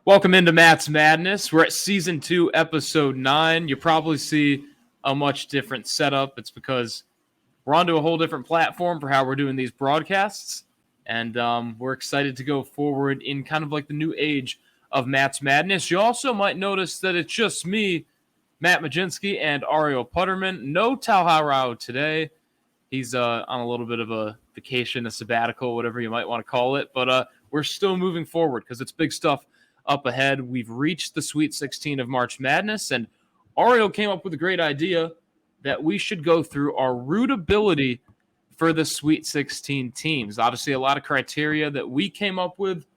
Welcome into Matt's Madness. We're at Season 2, Episode 9. You probably see a much different setup. It's because we're onto a whole different platform for how we're doing these broadcasts. And we're excited to go forward in kind of like the new age of Matt's Madness. You also might notice that it's just me, Matt Mlodzinski and Ariel Puterman. No Talha Rao today. He's on a little bit of a vacation, a sabbatical, whatever you might want to call it. But we're still moving forward because it's big stuff up ahead. We've reached the Sweet 16 of March Madness, and Ariel came up with a great idea that we should go through our rootability for the Sweet 16 teams. Obviously, a lot of criteria that we came up with.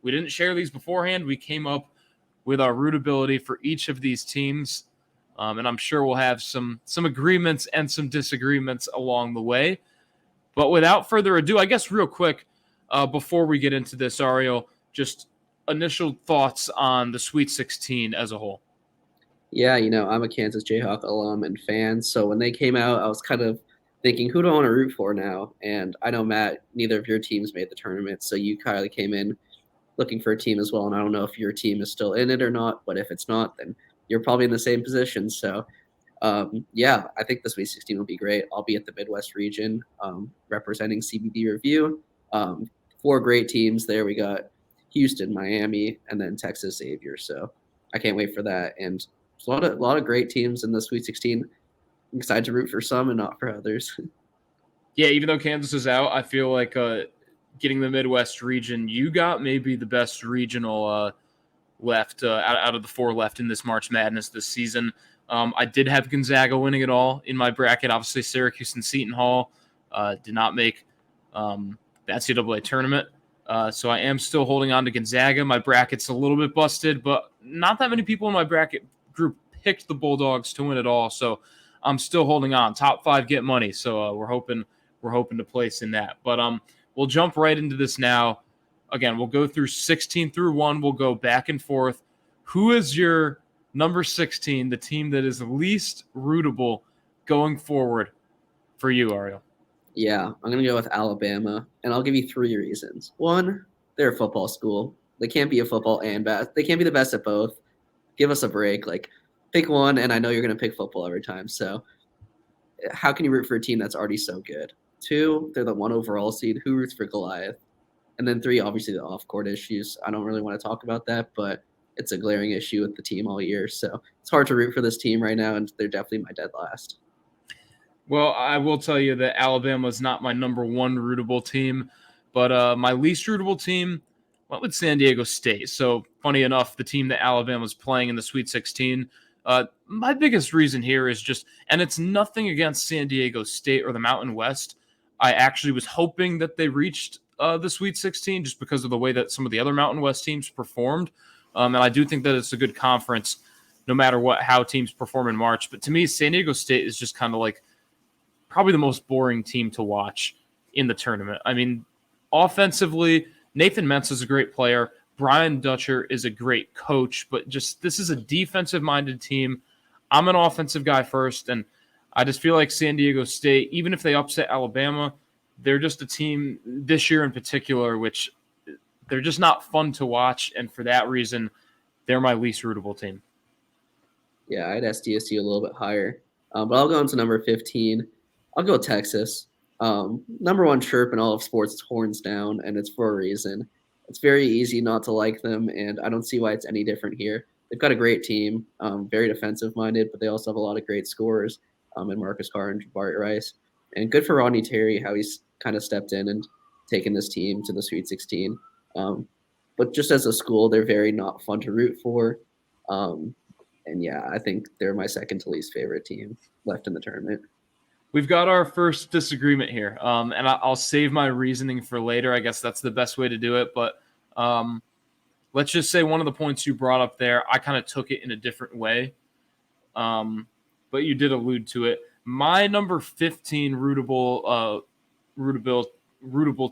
We didn't share these beforehand. We came up with our rootability for each of these teams, and I'm sure we'll have some agreements and some disagreements along the way. But without further ado, I guess real quick, before we get into this, Ariel, just initial thoughts on the Sweet 16 as a whole. Yeah, I'm a Kansas Jayhawk alum and fan. So when they came out, I was kind of thinking, who do I want to root for now? And I know, Matt, neither of your teams made the tournament. So you kind of came in looking for a team as well. And I don't know if your team is still in it or not. But if it's not, then you're probably in the same position. So, yeah, I think the Sweet 16 will be great. I'll be at the Midwest region representing CBB Review. 4 great teams there. We got Houston, Miami, and then Texas Xavier. So I can't wait for that. And there's a lot of great teams in the Sweet 16. I'm excited to root for some and not for others. Yeah, even though Kansas is out, I feel like getting the Midwest region you got may be the best regional left out of the 4 left in this March Madness this season. I did have Gonzaga winning it all in my bracket. Obviously, Syracuse and Seton Hall did not make the NCAA tournament. So I am still holding on to Gonzaga. My bracket's a little bit busted, but not that many people in my bracket group picked the Bulldogs to win it all. So I'm still holding on. Top 5 get money. So we're hoping to place in that. But we'll jump right into this now. Again, we'll go through 16 through 1. We'll go back and forth. Who is your number 16, the team that is least rootable going forward for you, Ariel? Yeah, I'm going to go with Alabama, and I'll give you 3 reasons. 1, they're a football school. They can't be a football and best. They can't be the best at both. Give us a break. Like, pick one, and I know you're going to pick football every time. So how can you root for a team that's already so good? 2, they're the 1 overall seed. Who roots for Goliath? And then 3, obviously the off-court issues. I don't really want to talk about that, but it's a glaring issue with the team all year. So it's hard to root for this team right now, and they're definitely my dead last. Well, I will tell you that Alabama is not my number 1 rootable team, but my least rootable team went with San Diego State. So, funny enough, the team that Alabama is playing in the Sweet 16, my biggest reason here is just, and it's nothing against San Diego State or the Mountain West. I actually was hoping that they reached the Sweet 16 just because of the way that some of the other Mountain West teams performed. And I do think that it's a good conference no matter how teams perform in March. But to me, San Diego State is just kind of like probably the most boring team to watch in the tournament. I mean, offensively, Nathan Mentz is a great player. Brian Dutcher is a great coach, but just this is a defensive-minded team. I'm an offensive guy first, and I just feel like San Diego State, even if they upset Alabama, they're just a team this year in particular, which they're just not fun to watch, and for that reason, they're my least rootable team. Yeah, I had SDSU a little bit higher, but I'll go into number 15. I'll go Texas. Number 1 chirp in all of sports is horns down, and it's for a reason. It's very easy not to like them, and I don't see why it's any different here. They've got a great team, very defensive-minded, but they also have a lot of great scorers in Marcus Carr and Jabari Rice. And good for Rodney Terry, how he's kind of stepped in and taken this team to the Sweet 16. But just as a school, they're very not fun to root for. And, yeah, I think they're my second to least favorite team left in the tournament. We've got our first disagreement here, and I'll save my reasoning for later. I guess that's the best way to do it. But let's just say one of the points you brought up there, I kind of took it in a different way, but you did allude to it. My number 15 rootable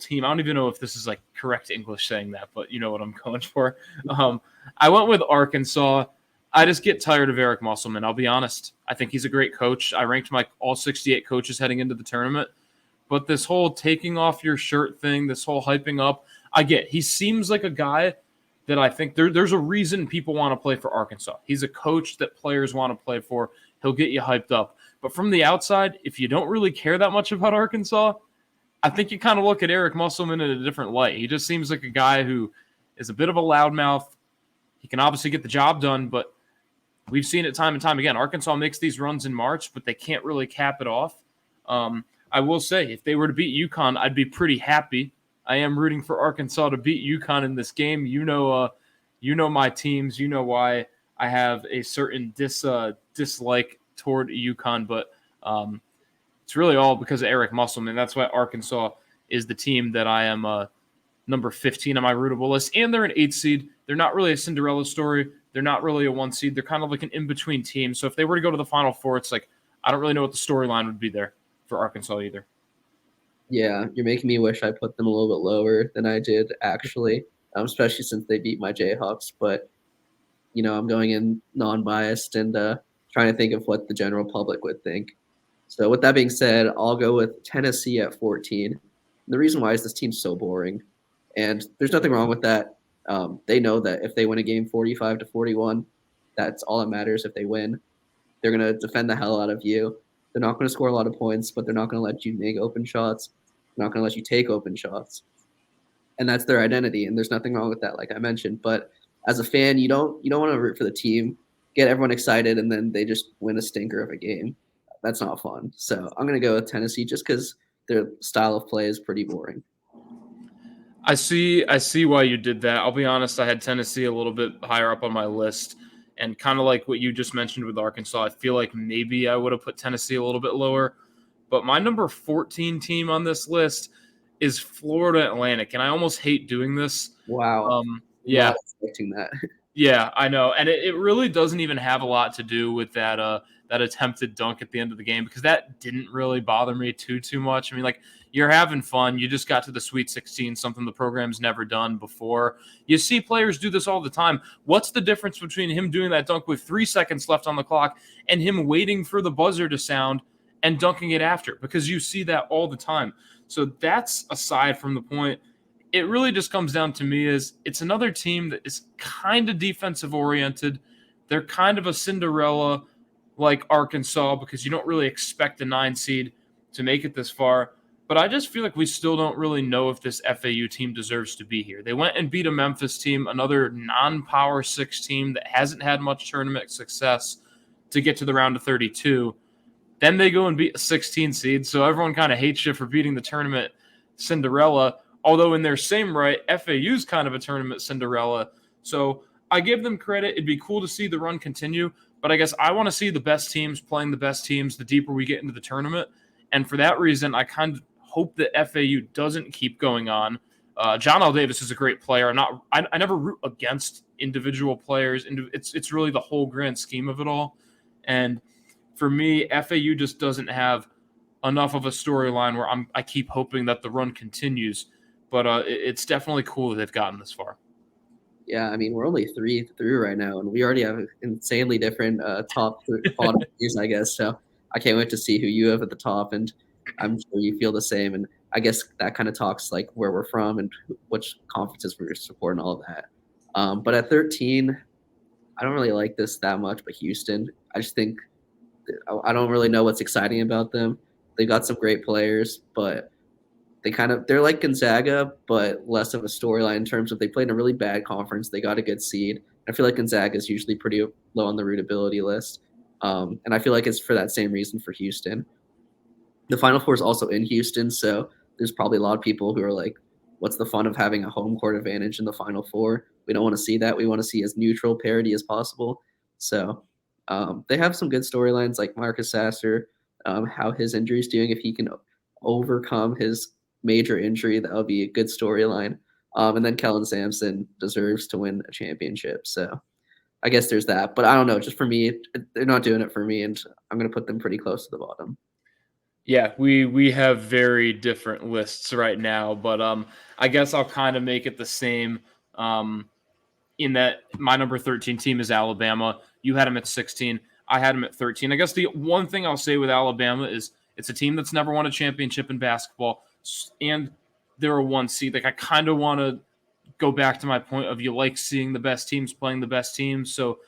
team, I don't even know if this is like correct English saying that, but you know what I'm going for. I went with Arkansas. I just get tired of Eric Musselman. I'll be honest. I think he's a great coach. I ranked my all 68 coaches heading into the tournament. But this whole taking off your shirt thing, this whole hyping up, I get. He seems like a guy that I think there's a reason people want to play for Arkansas. He's a coach that players want to play for. He'll get you hyped up. But from the outside, if you don't really care that much about Arkansas, I think you kind of look at Eric Musselman in a different light. He just seems like a guy who is a bit of a loudmouth. He can obviously get the job done, but we've seen it time and time again. Arkansas makes these runs in March, but they can't really cap it off. I will say, if they were to beat UConn, I'd be pretty happy. I am rooting for Arkansas to beat UConn in this game. You know my teams. You know why I have a certain dislike toward UConn, but it's really all because of Eric Musselman. That's why Arkansas is the team that I am number 15 on my rootable list, and they're an 8 seed. They're not really a Cinderella story. They're not really a 1 seed. They're kind of like an in-between team. So if they were to go to the Final Four, it's like I don't really know what the storyline would be there for Arkansas either. Yeah, you're making me wish I put them a little bit lower than I did, actually, especially since they beat my Jayhawks. But, I'm going in non-biased and trying to think of what the general public would think. So with that being said, I'll go with Tennessee at 14. And the reason why is this team's so boring. And there's nothing wrong with that. They know that if they win a game 45-41, that's all that matters. If they win, they're going to defend the hell out of you. They're not going to score a lot of points, but they're not going to let you make open shots. They're not going to let you take open shots. And that's their identity, and there's nothing wrong with that, like I mentioned. But as a fan, you don't want to root for the team, get everyone excited, and then they just win a stinker of a game. That's not fun. So I'm going to go with Tennessee just because their style of play is pretty boring. I see why you did that. I'll be honest, I had Tennessee a little bit higher up on my list. And kind of like what you just mentioned with Arkansas, I feel like maybe I would have put Tennessee a little bit lower. But my number 14 team on this list is Florida Atlantic. And I almost hate doing this. Wow. Yeah. Not expecting that. Yeah, I know. And it really doesn't even have a lot to do with that attempted dunk at the end of the game, because that didn't really bother me too much. I mean, like, you're having fun. You just got to the Sweet 16, something the program's never done before. You see players do this all the time. What's the difference between him doing that dunk with 3 seconds left on the clock and him waiting for the buzzer to sound and dunking it after? Because you see that all the time. So that's aside from the point. It really just comes down to me is it's another team that is kind of defensive oriented. They're kind of a Cinderella like Arkansas, because you don't really expect a 9 seed to make it this far. But I just feel like we still don't really know if this FAU team deserves to be here. They went and beat a Memphis team, another non-Power 6 team that hasn't had much tournament success, to get to the round of 32. Then they go and beat a 16 seed. So everyone kind of hates you for beating the tournament Cinderella. Although in their same right, FAU's kind of a tournament Cinderella. So I give them credit. It'd be cool to see the run continue. But I guess I want to see the best teams playing the best teams the deeper we get into the tournament. And for that reason, I kind of hope that FAU doesn't keep going on. John L. Davis is a great player. I never root against individual players. It's really the whole grand scheme of it all. And for me, FAU just doesn't have enough of a storyline where I keep hoping that the run continues. But it's definitely cool that they've gotten this far. Yeah, I mean, we're only 3 through right now, and we already have insanely different top bottom tiers, I guess. So I can't wait to see who you have at the top, and I'm sure you feel the same. And I guess that kind of talks like where we're from and which conferences we're supporting, all of that. But at 13, I don't really like this that much. But Houston, I just think I don't really know what's exciting about them. They got some great players, but they're like Gonzaga, but less of a storyline in terms of they played in a really bad conference. They got a good seed. I feel like Gonzaga is usually pretty low on the rootability list. And I feel like it's for that same reason for Houston. The Final Four is also in Houston, so there's probably a lot of people who are like, what's the fun of having a home court advantage in the Final Four? We don't want to see that. We want to see as neutral parity as possible. So they have some good storylines like Marcus Sasser, how his injury's doing. If he can overcome his major injury, that would be a good storyline. And then Kellen Sampson deserves to win a championship. So I guess there's that. But I don't know. Just for me, they're not doing it for me, and I'm going to put them pretty close to the bottom. Yeah, we have very different lists right now, but I guess I'll kind of make it the same. In that my number 13 team is Alabama. You had them at 16. I had them at 13. I guess the one thing I'll say with Alabama is it's a team that's never won a championship in basketball, and they're a 1 seed. Like, I kind of want to go back to my point of you like seeing the best teams playing the best teams. So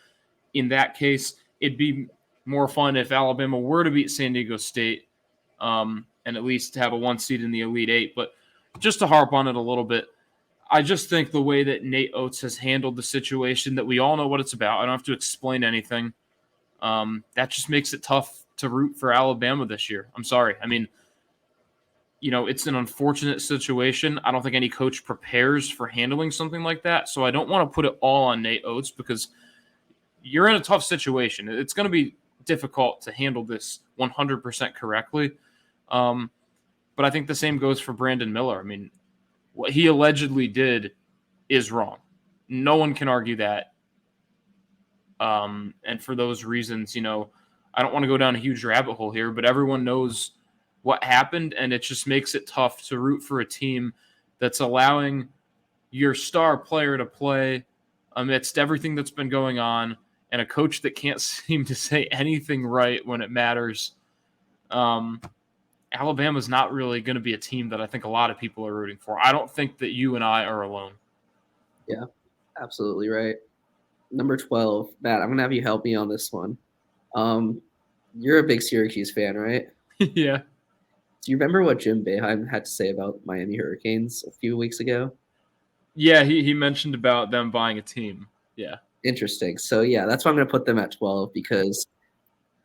in that case, it'd be more fun if Alabama were to beat San Diego State and at least have a 1 seed in the Elite Eight. But just to harp on it a little bit, I just think the way that Nate Oates has handled the situation, that we all know what it's about. I don't have to explain anything. That just makes it tough to root for Alabama this year. I'm sorry. I mean, it's an unfortunate situation. I don't think any coach prepares for handling something like that. So I don't want to put it all on Nate Oates because you're in a tough situation. It's going to be difficult to handle this 100% correctly. But I think the same goes for Brandon Miller. I mean, what he allegedly did is wrong. No one can argue that. And for those reasons, I don't want to go down a huge rabbit hole here, but everyone knows what happened, and it just makes it tough to root for a team that's allowing your star player to play amidst everything that's been going on and a coach that can't seem to say anything right when it matters. Alabama's not really going to be a team that I think a lot of people are rooting for. I don't think that you and I are alone. Yeah, absolutely right. Number 12, Matt, I'm going to have you help me on this one. You're a big Syracuse fan, right? Yeah. Do you remember what Jim Boeheim had to say about Miami Hurricanes a few weeks ago? Yeah, he mentioned about them buying a team. Yeah. Interesting. So, yeah, that's why I'm going to put them at 12 because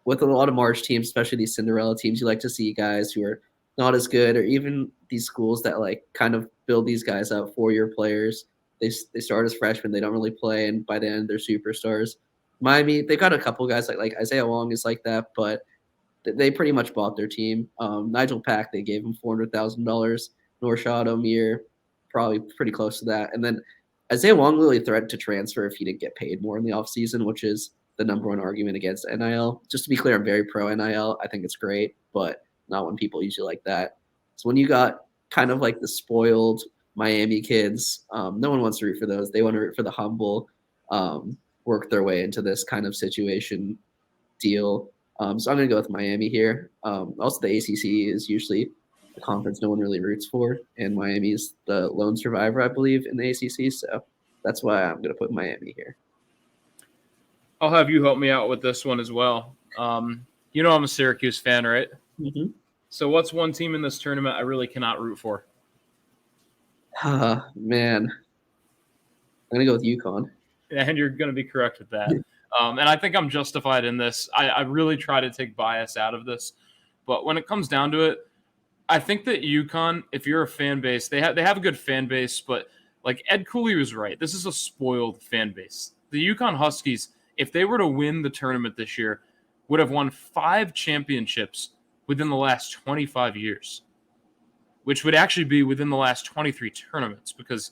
with a lot of March teams, especially these Cinderella teams, you like to see guys who are not as good, or even these schools that like kind of build these guys out, 4-year players. They start as freshmen, they don't really play, and by the end they're superstars. Miami, they got a couple guys like Isaiah Wong is like that, but they pretty much bought their team. Nigel Pack, they gave him $400,000. Norshad Omir, probably pretty close to that. And then Isaiah Wong really threatened to transfer if he didn't get paid more in the offseason, which is the number one argument against NIL. Just to be clear, I'm very pro NIL. I think it's great, but not when people usually like that. So when you got kind of like the spoiled Miami kids, no one wants to root for those. They want to root for the humble, work their way into this kind of situation deal. So I'm going to go with Miami here. Also, the ACC is usually a conference no one really roots for, and Miami's the lone survivor, I believe, in the ACC. So that's why I'm going to put Miami here. I'll have you help me out with this one as well. I'm a Syracuse fan, right? Mm-hmm. So what's one team in this tournament I really cannot root for? Man. I'm going to go with UConn. And you're going to be correct with that. And I think I'm justified in this. I really try to take bias out of this. But when it comes down to it, I think that UConn, if you're a fan base, they have a good fan base, but like Ed Cooley was right. This is a spoiled fan base. The UConn Huskies, if they were to win the tournament this year, would have won 5 championships within the last 25 years, which would actually be within the last 23 tournaments because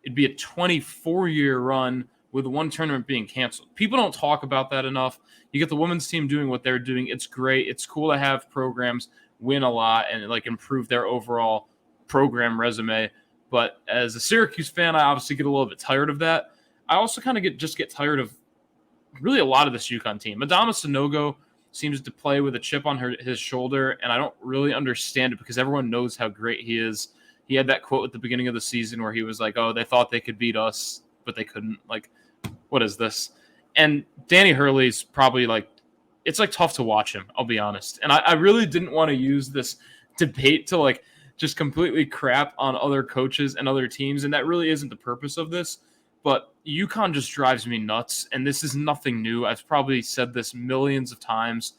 it'd be a 24-year run with one tournament being canceled. People don't talk about that enough. You get the women's team doing what they're doing. It's great. It's cool to have programs win a lot and like improve their overall program resume. But as a Syracuse fan, I obviously get a little bit tired of that. I also kind of get tired of really a lot of this UConn team. Adama Sanogo seems to play with a chip on his shoulder, and I don't really understand it because everyone knows how great he is. He had that quote at the beginning of the season where he was like, "Oh, they thought they could beat us, but they couldn't." Like, what is this? And Danny Hurley's probably like, it's like tough to watch him, I'll be honest. And I really didn't want to use this debate to like just completely crap on other coaches and other teams. And that really isn't the purpose of this. But UConn just drives me nuts. And this is nothing new. I've probably said this millions of times.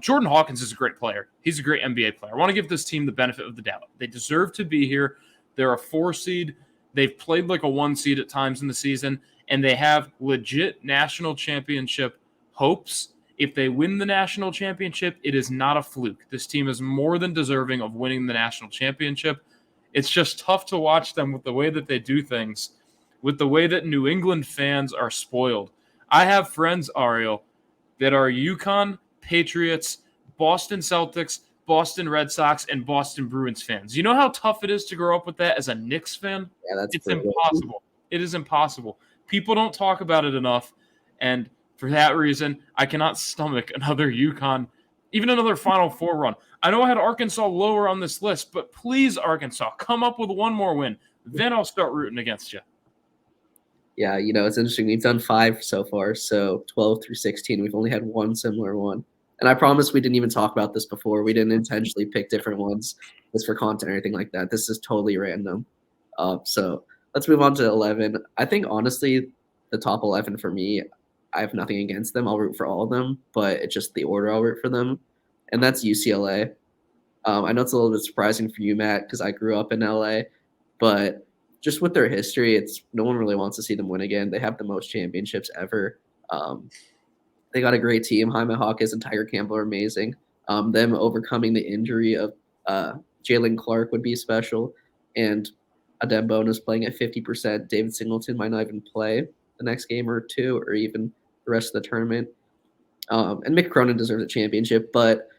Jordan Hawkins is a great player. He's a great NBA player. I want to give this team the benefit of the doubt. They deserve to be here. They're a 4 seed. They've played like a 1 seed at times in the season, and they have legit national championship hopes. If they win the national championship, it is not a fluke. This team is more than deserving of winning the national championship. It's just tough to watch them with the way that they do things, with the way that New England fans are spoiled. I have friends, Ariel, that are UConn, Patriots, Boston Celtics, Boston Red Sox, and Boston Bruins fans. You know how tough it is to grow up with that as a Knicks fan? Yeah, It's impossible. It is impossible. People don't talk about it enough, and for that reason, I cannot stomach another UConn, even another Final Four run. I know I had Arkansas lower on this list, but please, Arkansas, come up with one more win. then I'll start rooting against you. Yeah, it's interesting. We've done 5 so far, so 12 through 16. We've only had one similar one. And I promise we didn't even talk about this before. We didn't intentionally pick different ones just for content or anything like that. This is totally random. So let's move on to 11. I think, honestly, the top 11 for me, I have nothing against them. I'll root for all of them, but it's just the order I'll root for them. And that's UCLA. I know it's a little bit surprising for you, Matt, because I grew up in LA, but just with their history, it's no one really wants to see them win again. They have the most championships ever. They got a great team. Jaime Hawkins and Tiger Campbell are amazing. Them overcoming the injury of Jalen Clark would be special, and Adem Bona's playing at 50%. David Singleton might not even play the next game or two, or even the rest of the tournament. And Mick Cronin deserves a championship, but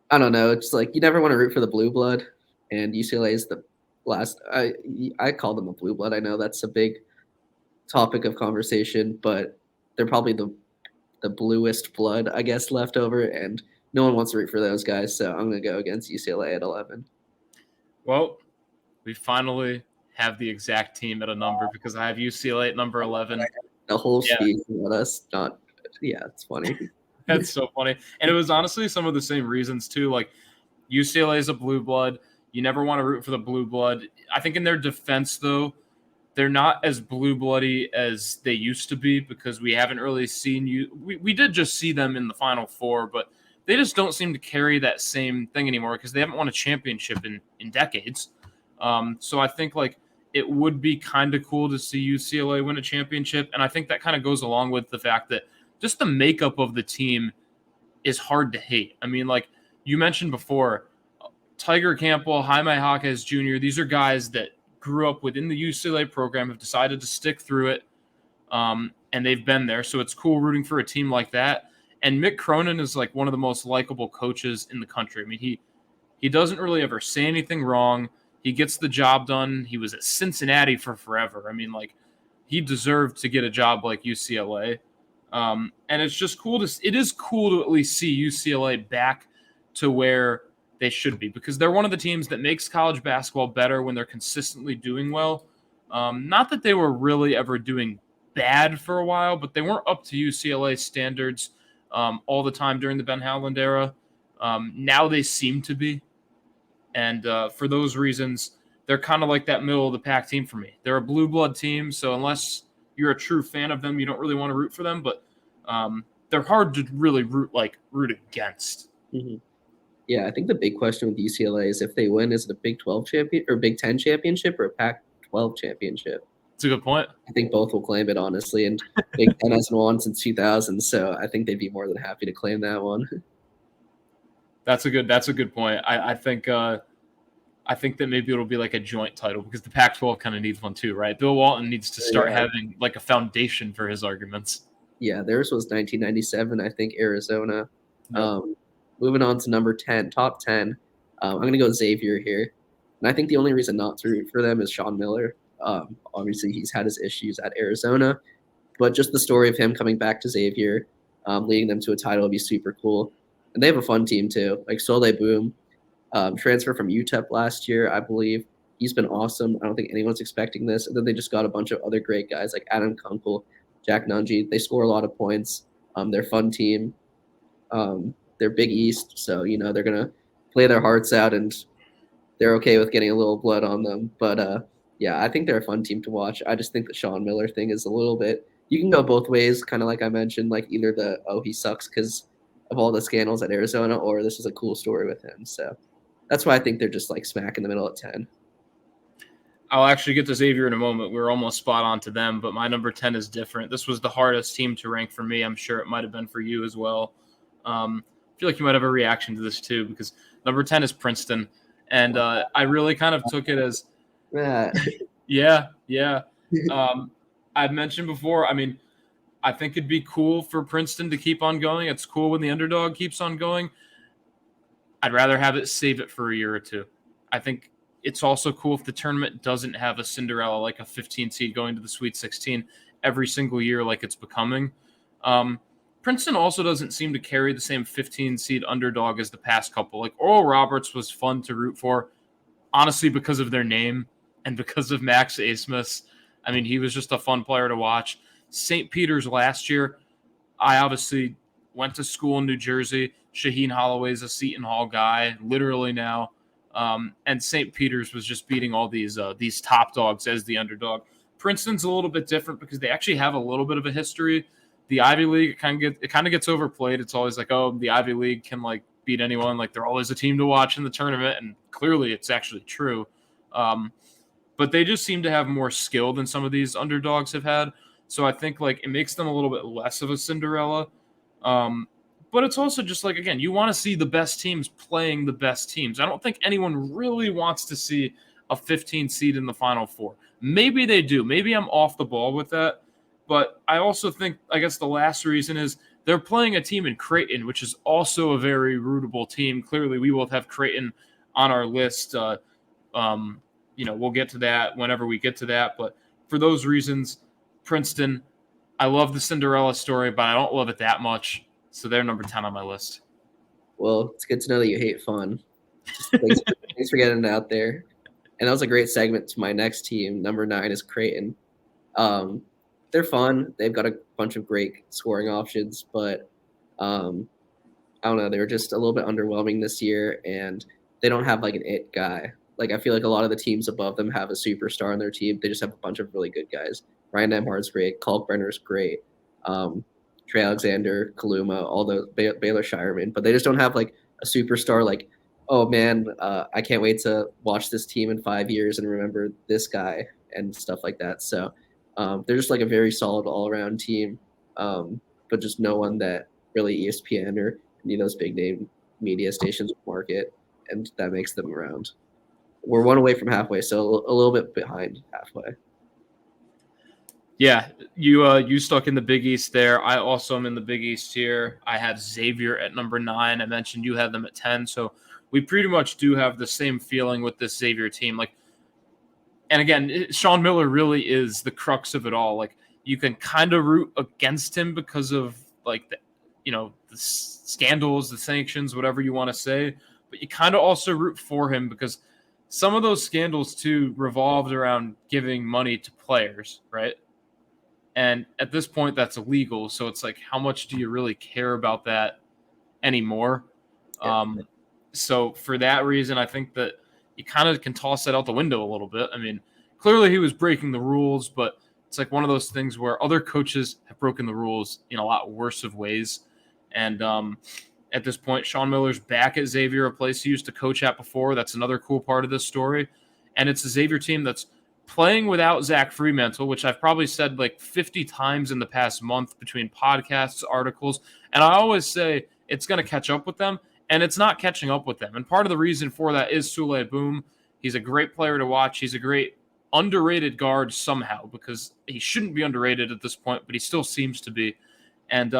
I don't know. It's like you never want to root for the blue blood, and UCLA is the last. I call them a blue blood. I know that's a big topic of conversation, but they're probably the bluest blood, I guess, left over, and no one wants to root for those guys. So I'm going to go against UCLA at 11. Well, we finally have the exact team at a number because I have UCLA at number 11. The whole speech about us not. Yeah, it's funny. That's so funny. And it was honestly some of the same reasons too. Like UCLA is a blue blood. You never want to root for the blue blood. I think in their defense, though, they're not as blue bloody as they used to be because we haven't really seen you. We did just see them in the Final Four, but they just don't seem to carry that same thing anymore because they haven't won a championship in decades. So I think like it would be kind of cool to see UCLA win a championship. And I think that kind of goes along with the fact that just the makeup of the team is hard to hate. I mean, like you mentioned before, Tiger Campbell, Jaime Hawkins Jr., these are guys that grew up within the UCLA program, have decided to stick through it, and they've been there. So it's cool rooting for a team like that. And Mick Cronin is like one of the most likable coaches in the country. I mean, he doesn't really ever say anything wrong. He gets the job done. He was at Cincinnati for forever. I mean, like he deserved to get a job like UCLA. And it's just cool it is cool to at least see UCLA back to where they should be because they're one of the teams that makes college basketball better when they're consistently doing well. Not that they were really ever doing bad for a while, but they weren't up to UCLA standards all the time during the Ben Howland era. Now they seem to be. And for those reasons, they're kind of like that middle of the pack team for me. They're a blue blood team, so unless you're a true fan of them, you don't really want to root for them, but they're hard to really root against. Mm-hmm. Yeah, I think the big question with UCLA is if they win, is it a Big 12 champion or Big 10 championship or a Pac-12 championship? That's a good point. I think both will claim it, honestly, and Big 10 hasn't won since 2000, so I think they'd be more than happy to claim that one. That's a good point. I think that maybe it'll be like a joint title because the Pac-12 kind of needs one too, right? Bill Walton needs to start having like a foundation for his arguments. Yeah, theirs was 1997, I think, Arizona. Yep. Moving on to number 10, top 10. I'm going to go Xavier here. And I think the only reason not to root for them is Sean Miller. Obviously, he's had his issues at Arizona. But just the story of him coming back to Xavier, leading them to a title would be super cool. And they have a fun team, too. Like Soleil Boom, transfer from UTEP last year, I believe. He's been awesome. I don't think anyone's expecting this. And then they just got a bunch of other great guys like Adam Kunkel, Jack Nungy. They score a lot of points. They're a fun team. They're Big East, so they're gonna play their hearts out, and they're okay with getting a little blood on them. But yeah, I think they're a fun team to watch. I just think the Sean Miller thing is a little bit. You can go both ways, kind of like I mentioned, like either he sucks because of all the scandals at Arizona, or this is a cool story with him. So that's why I think they're just like smack in the middle at 10. I'll actually get to Xavier in a moment. We're almost spot on to them, but my number 10 is different. This was the hardest team to rank for me. I'm sure it might have been for you as well. I feel like you might have a reaction to this too because number 10 is Princeton, and I really kind of took it as yeah. I've mentioned before. I mean, I think it'd be cool for Princeton to keep on going. It's cool when the underdog keeps on going. I'd rather have it save it for a year or two. I think it's also cool if the tournament doesn't have a Cinderella like a 15 seed going to the Sweet 16 every single year like it's becoming. Princeton also doesn't seem to carry the same 15 seed underdog as the past couple. Like Oral Roberts was fun to root for, honestly, because of their name. and because of Max Asmus, I mean, he was just a fun player to watch. St. Peter's last year, I obviously went to school in New Jersey. Shaheen Holloway's a Seton Hall guy, literally now. And St. Peter's was just beating all these top dogs as the underdog. Princeton's a little bit different because they actually have a little bit of a history. The Ivy League, it kind of gets overplayed. It's always like, oh, the Ivy League can like beat anyone. Like they're always a team to watch in the tournament, and clearly it's actually true. But they just seem to have more skill than some of these underdogs have had. So I think like it makes them a little bit less of a Cinderella. But it's also just like, again, you want to see the best teams playing the best teams. I don't think anyone really wants to see a 15 seed in the Final Four. Maybe they do. Maybe I'm off the ball with that. But I also think, I guess the last reason is they're playing a team in Creighton, which is also a very rootable team. Clearly, we both have Creighton on our list. We'll get to that whenever we get to that. But for those reasons, Princeton, I love the Cinderella story, but I don't love it that much. So they're number 10 on my list. Well, it's good to know that you hate fun. Thanks for getting it out there. And that was a great segment to my next team. Number 9 is Creighton. They're fun. They've got a bunch of great scoring options, but I don't know. They were just a little bit underwhelming this year, and they don't have like an it guy. Like I feel like a lot of the teams above them have a superstar on their team. They just have a bunch of really good guys. Ryan Nembhard's great. Kalkbrenner's great. Trey Alexander, Kaluma, all the Baylor Shireman, but they just don't have like a superstar. Like, oh man, I can't wait to watch this team in 5 years and remember this guy and stuff like that. So they're just like a very solid all around team, but just no one that really ESPN or any of those big name media stations market, and that makes them around. We're one away from halfway, so a little bit behind halfway. Yeah, you stuck in the Big East there. I also am in the Big East here. I have Xavier at number 9. I mentioned you have them at 10, so we pretty much do have the same feeling with this Xavier team. Like, and again, Sean Miller really is the crux of it all. Like, you can kind of root against him because of like the scandals, the sanctions, whatever you want to say, but you kind of also root for him because some of those scandals too revolved around giving money to players, right? And at this point, that's illegal. So it's like, how much do you really care about that anymore? Yeah. So for that reason, I think that you kind of can toss that out the window a little bit. I mean, clearly he was breaking the rules, but it's like one of those things where other coaches have broken the rules in a lot worse of ways. And at this point, Sean Miller's back at Xavier, a place he used to coach at before. That's another cool part of this story. And it's a Xavier team that's playing without Zach Fremantle, which I've probably said like 50 times in the past month between podcasts, articles, and I always say it's going to catch up with them, and it's not catching up with them. And part of the reason for that is Sule Boom. He's a great player to watch. He's a great underrated guard somehow because he shouldn't be underrated at this point, but he still seems to be. And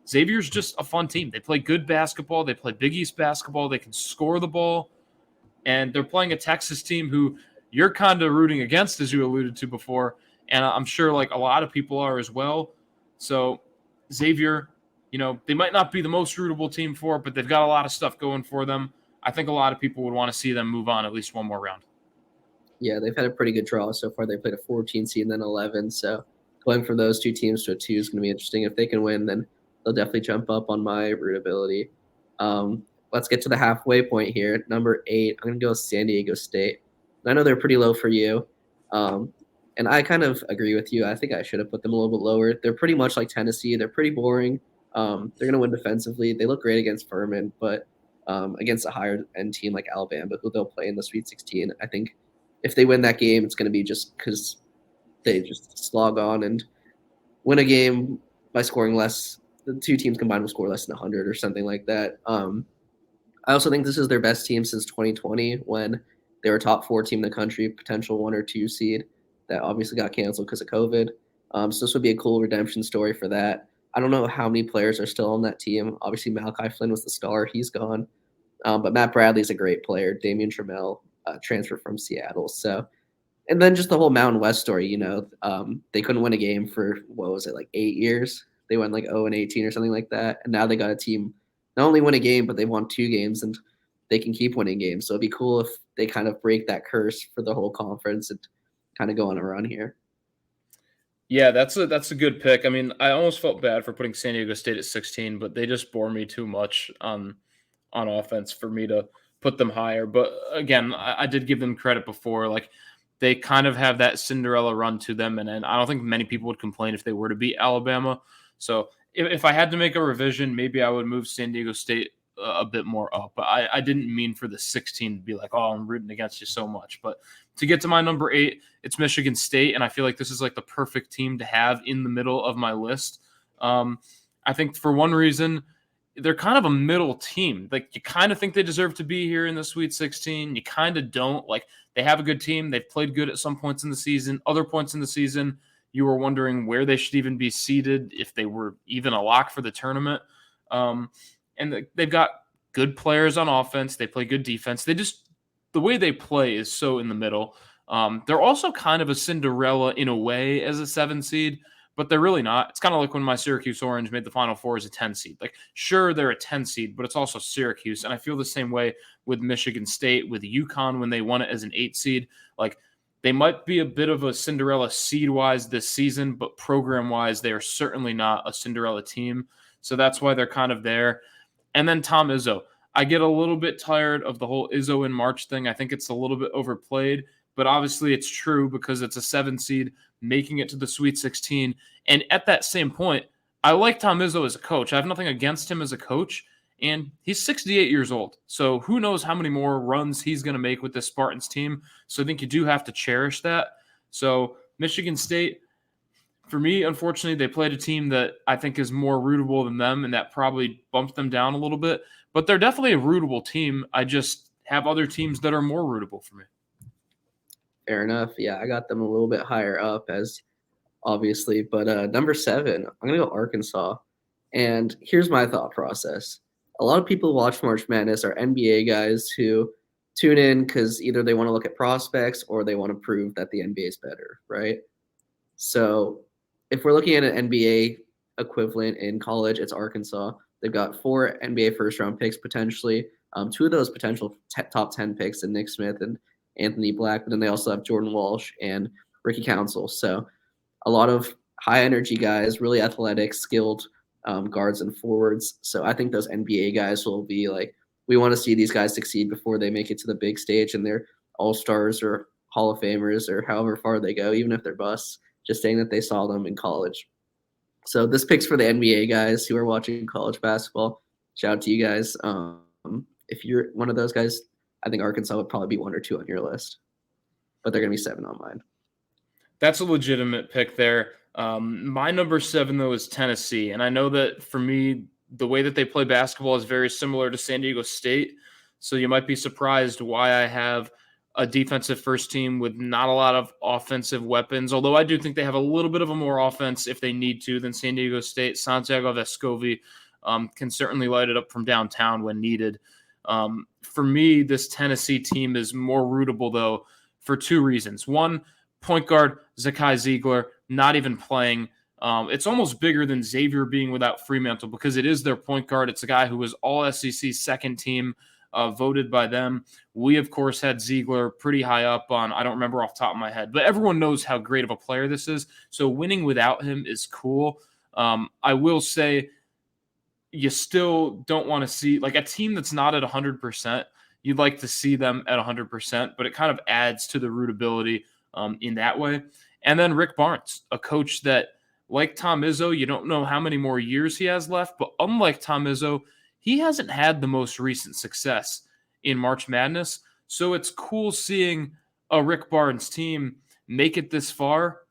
Xavier's just a fun team. They play good basketball. They play Big East basketball. They can score the ball. And they're playing a Texas team who you're kind of rooting against, as you alluded to before, and I'm sure like a lot of people are as well. So Xavier, they might not be the most rootable team for it, but they've got a lot of stuff going for them. I think a lot of people would want to see them move on at least one more round. Yeah, they've had a pretty good draw so far. They played a 14 seed and then 11. So going from those two teams to a 2 is going to be interesting. If they can win, then they'll definitely jump up on my rootability. Let's get to the halfway point here. Number 8, I'm going to go with San Diego State. I know they're pretty low for you. And I kind of agree with you. I think I should have put them a little bit lower. They're pretty much like Tennessee. They're pretty boring. They're going to win defensively. They look great against Furman, but against a higher-end team like Alabama, who they'll play in the Sweet 16, I think if they win that game, it's going to be just because they just slog on and win a game by scoring less. The two teams combined will score less than 100 or something like that. I also think this is their best team since 2020 when they were top 4 team in the country, potential 1 or 2 seed that obviously got canceled because of COVID. So this would be a cool redemption story for that. I don't know how many players are still on that team. Obviously, Malachi Flynn was the star. He's gone. But Matt Bradley's a great player. Damian Trammell, transfer from Seattle. So, and then just the whole Mountain West story, they couldn't win a game for, what was it, like 8 years? They went like 0-18 or something like that. And now they got a team not only win a game, but they won 2 games. And they can keep winning games. So it'd be cool if they kind of break that curse for the whole conference and kind of go on a run here. Yeah, that's a good pick. I mean, I almost felt bad for putting San Diego State at 16, but they just bore me too much on offense for me to put them higher. But again, I did give them credit before. Like they kind of have that Cinderella run to them, and I don't think many people would complain if they were to beat Alabama. So if I had to make a revision, maybe I would move San Diego State a bit more up. But I didn't mean for the 16 to be like, oh, I'm rooting against you so much. But to get to my number 8, it's Michigan State, and I feel like this is like the perfect team to have in the middle of my list. I think for one reason, they're kind of a middle team. Like you kind of think they deserve to be here in the Sweet 16. You kind of don't. Like they have a good team. They've played good at some points in the season. Other points in the season, you were wondering where they should even be seated, if they were even a lock for the tournament. And they've got good players on offense. They play good defense. The way they play is so in the middle. They're also kind of a Cinderella in a way as a 7 seed, but they're really not. It's kind of like when my Syracuse Orange made the Final Four as a 10 seed. Like, sure, they're a 10 seed, but it's also Syracuse. And I feel the same way with Michigan State, with UConn when they won it as an 8 seed. Like, they might be a bit of a Cinderella seed-wise this season, but program-wise, they are certainly not a Cinderella team. So that's why they're kind of there. And then Tom Izzo. I get a little bit tired of the whole Izzo in March thing. I think it's a little bit overplayed, but obviously it's true because it's a 7 seed making it to the Sweet 16. And at that same point, I like Tom Izzo as a coach. I have nothing against him as a coach, and he's 68 years old. So who knows how many more runs he's going to make with this Spartans team. So I think you do have to cherish that. So Michigan State, for me, unfortunately, they played a team that I think is more rootable than them, and that probably bumped them down a little bit. But they're definitely a rootable team. I just have other teams that are more rootable for me. Fair enough. Yeah, I got them a little bit higher up as obviously, but number 7, I'm gonna go Arkansas. And here's my thought process. A lot of people who watch March Madness are NBA guys who tune in because either they want to look at prospects or they want to prove that the NBA is better, right? So if we're looking at an NBA equivalent in college, it's Arkansas. They've got 4 NBA first round picks potentially. 2 of those potential top 10 picks in Nick Smith and Anthony Black, but then they also have Jordan Walsh and Ricky Council. So a lot of high energy guys, really athletic, skilled guards and forwards. So I think those NBA guys will be like, we want to see these guys succeed before they make it to the big stage and they're all stars or Hall of Famers or however far they go, even if they're busts, just saying that they saw them in college. So this pick's for the NBA guys who are watching college basketball. Shout out to you guys. If you're one of those guys, I think Arkansas would probably be 1 or 2 on your list, but they're going to be 7 on mine. That's a legitimate pick there. My number 7, though, is Tennessee. And I know that for me, the way that they play basketball is very similar to San Diego State. So you might be surprised why I have a defensive first team with not a lot of offensive weapons, although I do think they have a little bit of a more offense if they need to than San Diego State. Santiago Vescovi can certainly light it up from downtown when needed. For me, this Tennessee team is more rootable, though, for 2 reasons. One, point guard Zakai Ziegler not even playing. It's almost bigger than Xavier being without Fremantle because it is their point guard. It's a guy who was all SEC second team, voted by them. We, of course, had Ziegler pretty high up on, I don't remember off the top of my head, but everyone knows how great of a player this is. So winning without him is cool. I will say you still don't want to see, like a team that's not at 100%, you'd like to see them at 100%, but it kind of adds to the rootability in that way. And then Rick Barnes, a coach that, like Tom Izzo, you don't know how many more years he has left, but unlike Tom Izzo, he hasn't had the most recent success in March Madness. So it's cool seeing a Rick Barnes team make it this far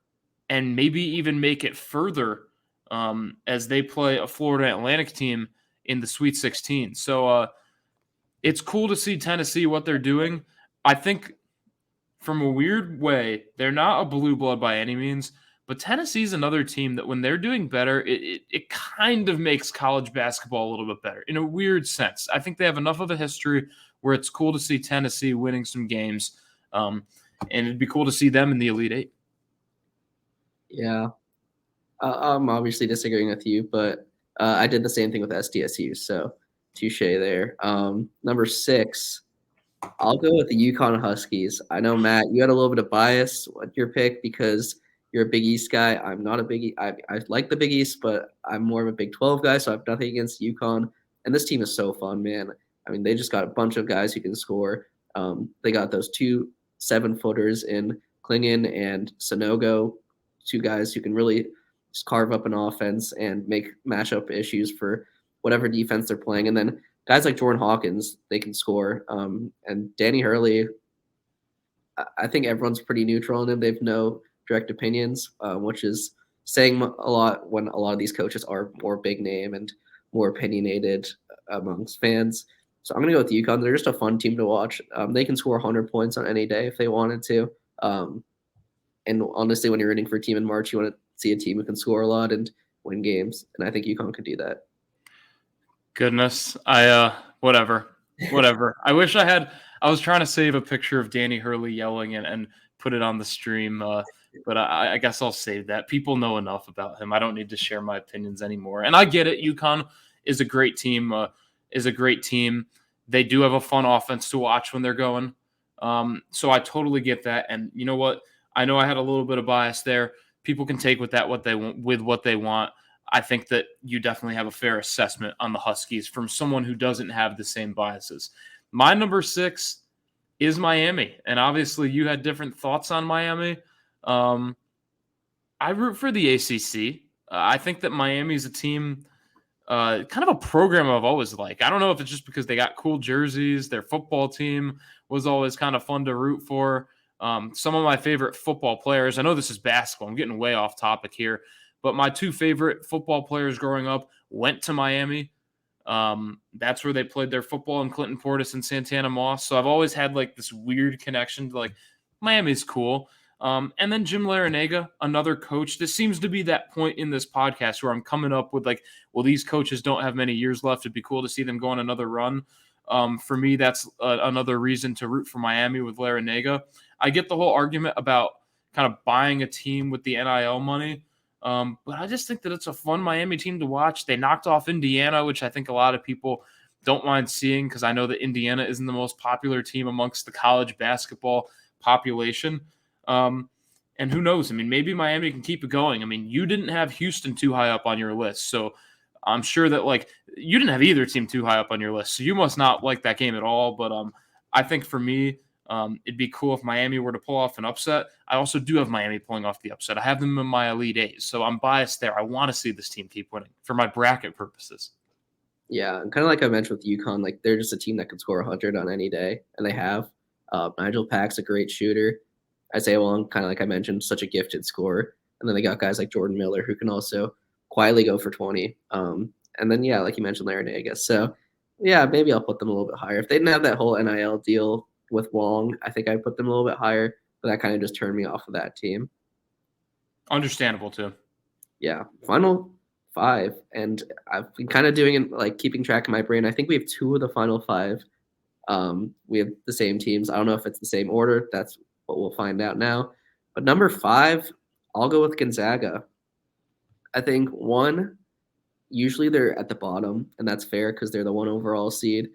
and maybe even make it further as they play a Florida Atlantic team in the Sweet 16. So it's cool to see Tennessee, what they're doing. I think from a weird way, they're not a blue blood by any means, but Tennessee's another team that when they're doing better, it kind of makes college basketball a little bit better in a weird sense. I think they have enough of a history where it's cool to see Tennessee winning some games, and it'd be cool to see them in the Elite Eight. Yeah, I'm obviously disagreeing with you, but I did the same thing with SDSU. So touche there. Number 6, I'll go with the Yukon Huskies. I know, Matt, you had a little bit of bias with your pick because you're a Big East guy. I'm not a Big East. I like the Big East, but I'm more of a Big 12 guy, so I have nothing against Yukon. And this team is so fun, man. I mean, they just got a bunch of guys who can score. They got those 2 7-footers in Klingon and Sonogo, 2 guys who can really just carve up an offense and make matchup issues for whatever defense they're playing. And then guys like Jordan Hawkins, they can score. And Danny Hurley, I think everyone's pretty neutral on him. They have no direct opinions, which is saying a lot when a lot of these coaches are more big name and more opinionated amongst fans. So I'm going to go with UConn. They're just a fun team to watch. They can score 100 points on any day if they wanted to. And honestly, when you're rooting for a team in March, you want to see a team who can score a lot and win games. And I think UConn could do that. Goodness, whatever. I wish I was trying to save a picture of Danny Hurley yelling and put it on the stream, but I guess I'll save that. People know enough about him. I don't need to share my opinions anymore. And I get it. UConn is a great team. They do have a fun offense to watch when they're going. So I totally get that. And you know what? I know I had a little bit of bias there. People can take what they want. I think that you definitely have a fair assessment on the Huskies from someone who doesn't have the same biases. My number 6 is Miami, and obviously you had different thoughts on Miami. I root for the ACC. I think that Miami is a team, kind of a program I've always liked. I don't know if it's just because they got cool jerseys. Their football team was always kind of fun to root for. Some of my favorite football players, I know this is basketball. I'm getting way off topic here, but my 2 favorite football players growing up went to Miami. That's where they played their football, in Clinton Portis and Santana Moss. So I've always had like this weird connection to like Miami's cool. And then Jim Larinaga, another coach. This seems to be that point in this podcast where I'm coming up with like, well, these coaches don't have many years left. It'd be cool to see them go on another run. For me, that's another reason to root for Miami with Larinaga. I get the whole argument about kind of buying a team with the NIL money. But I just think that it's a fun Miami team to watch. They knocked off Indiana, which I think a lot of people don't mind seeing because I know that Indiana isn't the most popular team amongst the college basketball population. And who knows? I mean, maybe Miami can keep it going. I mean, you didn't have Houston too high up on your list. So I'm sure that, like, you didn't have either team too high up on your list. So you must not like that game at all. But I think for me, it'd be cool if Miami were to pull off an upset. I also do have Miami pulling off the upset. I have them in my Elite Eight, so I'm biased there. I want to see this team keep winning for my bracket purposes. Yeah, and kind of like I mentioned with UConn, like they're just a team that can score 100 on any day, and they have. Nigel Pack's a great shooter. Isaiah Wong, kind of like I mentioned, such a gifted scorer. And then they got guys like Jordan Miller who can also quietly go for 20. And then, yeah, like you mentioned, Larry, I guess. So, yeah, maybe I'll put them a little bit higher. If they didn't have that whole NIL deal with Wong, I think I'd put them a little bit higher. But that kind of just turned me off of that team. Understandable, too. Yeah, final 5. And I've been kind of doing it, like keeping track in my brain. I think we have 2 of the final 5. We have the same teams. I don't know if it's the same order. That's what we'll find out now. But number 5, I'll go with Gonzaga. I think 1, usually they're at the bottom, and that's fair because they're the 1 overall seed.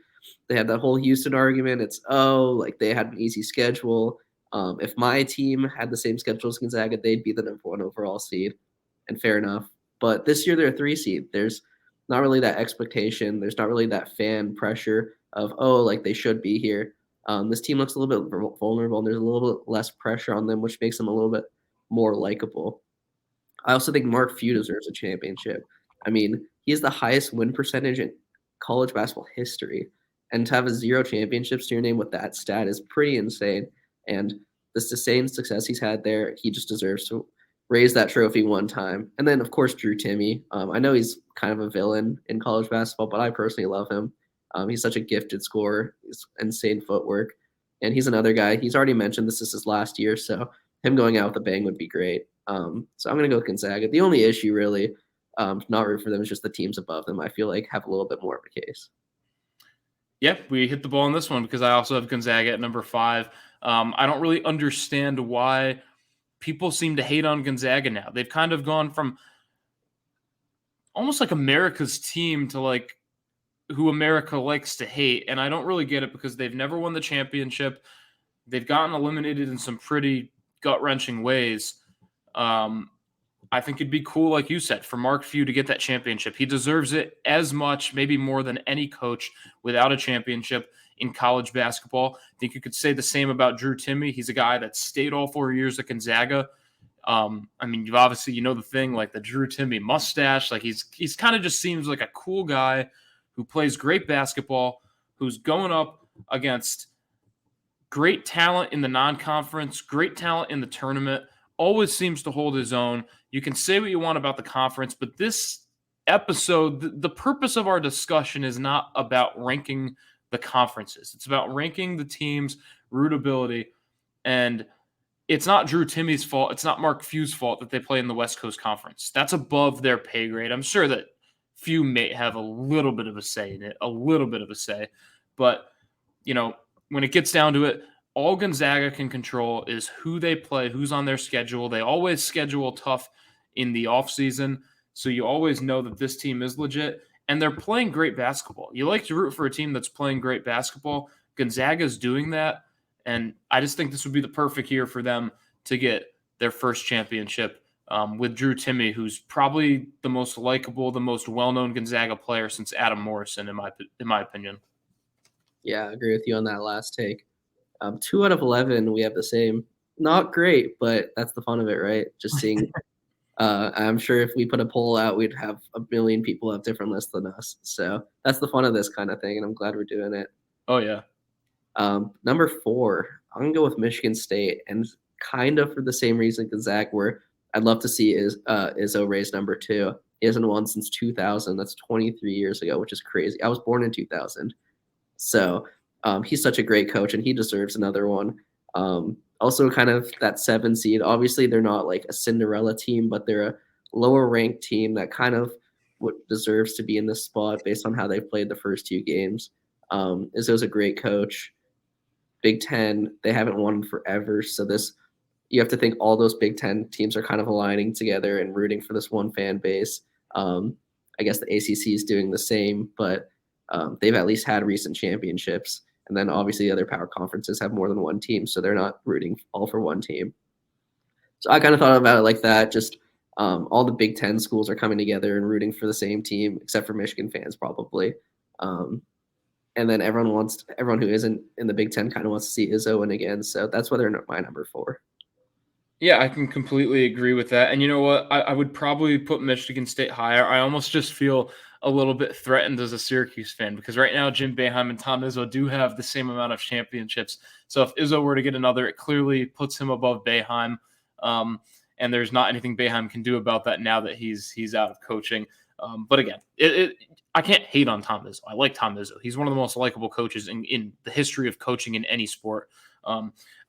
They had that whole Houston argument. It's, like they had an easy schedule. If my team had the same schedule as Gonzaga, they'd be the number 1 overall seed, and fair enough. But this year they're a 3 seed. There's not really that expectation. There's not really that fan pressure of, like they should be here. This team looks a little bit vulnerable, and there's a little bit less pressure on them, which makes them a little bit more likable. I also think Mark Few deserves a championship. I mean, he has the highest win percentage in college basketball history, and to have a 0 championships to your name with that stat is pretty insane. And the sustained success he's had there, he just deserves to raise that trophy one time. And then, of course, Drew Timme. I know he's kind of a villain in college basketball, but I personally love him. He's such a gifted scorer. He's insane footwork. And he's another guy. He's already mentioned this is his last year, so him going out with a bang would be great. So I'm going to go with Gonzaga. The only issue really, not root for them, is just the teams above them, I feel like, have a little bit more of a case. Yeah, we hit the ball on this one because I also have Gonzaga at number 5. I don't really understand why people seem to hate on Gonzaga now. They've kind of gone from almost like America's team to like who America likes to hate, and I don't really get it because they've never won the championship. They've gotten eliminated in some pretty gut-wrenching ways. I think it'd be cool, like you said, for Mark Few to get that championship. He deserves it as much, maybe more than any coach without a championship in college basketball. I think you could say the same about Drew Timme. He's a guy that stayed all 4 years at Gonzaga. I mean, you obviously, you know, the thing, like the Drew Timme mustache, like he's kind of just seems like a cool guy who plays great basketball, who's going up against great talent in the non-conference, great talent in the tournament, always seems to hold his own. You can say what you want about the conference, but this episode, the purpose of our discussion is not about ranking the conferences. It's about ranking the teams' rootability. And it's not Drew Timme's fault. It's not Mark Few's fault that they play in the West Coast Conference. That's above their pay grade. I'm sure that Few may have a little bit of a say in it, a little bit of a say. But, you know, when it gets down to it, all Gonzaga can control is who they play, who's on their schedule. They always schedule tough in the offseason, so you always know that this team is legit, and they're playing great basketball. You like to root for a team that's playing great basketball. Gonzaga's doing that, and I just think this would be the perfect year for them to get their first championship with Drew Timme, who's probably the most likable, the most well-known Gonzaga player since Adam Morrison, in my opinion. Yeah, I agree with you on that last take. 2 out of 11, we have the same. Not great, but that's the fun of it, right? Just seeing. I'm sure if we put a poll out, we'd have a million people have different lists than us. So that's the fun of this kind of thing, and I'm glad we're doing it. Oh, yeah. Number 4, I'm going to go with Michigan State, and kind of for the same reason as Zach, where I'd love to see Izzo raise number 2. He hasn't won since 2000. That's 23 years ago, which is crazy. I was born in 2000. So he's such a great coach, and he deserves another one. Also, kind of that 7 seed. Obviously, they're not like a Cinderella team, but they're a lower ranked team that kind of deserves to be in this spot based on how they've played the first 2 games. Izzo's a great coach. Big Ten, they haven't won forever, so you have to think all those Big Ten teams are kind of aligning together and rooting for this one fan base. I guess the ACC is doing the same, but they've at least had recent championships. And then obviously the other power conferences have more than one team, so they're not rooting all for one team. So I kind of thought about it like that. Just all the Big Ten schools are coming together and rooting for the same team, except for Michigan fans probably. And then everyone who isn't in the Big Ten kind of wants to see Izzo win again. So that's why they're my number 4. Yeah, I can completely agree with that. And you know what? I would probably put Michigan State higher. I almost just feel a little bit threatened as a Syracuse fan because right now Jim Boeheim and Tom Izzo do have the same amount of championships. So if Izzo were to get another, it clearly puts him above Boeheim. And there's not anything Boeheim can do about that now that he's out of coaching. But again, I can't hate on Tom Izzo. I like Tom Izzo. He's one of the most likable coaches in the history of coaching in any sport.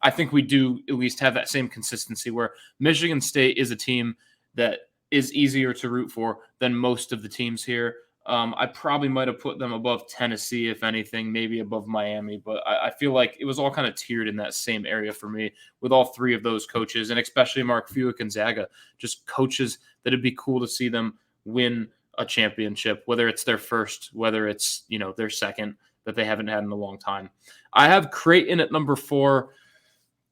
I think we do at least have that same consistency where Michigan State is a team that is easier to root for than most of the teams here. I probably might have put them above Tennessee, if anything, maybe above Miami, but I feel like it was all kind of tiered in that same area for me with all 3 of those coaches, and especially Mark Few at Gonzaga, just coaches that it'd be cool to see them win a championship, whether it's their first, whether it's, their second that they haven't had in a long time. I have Creighton at number 4.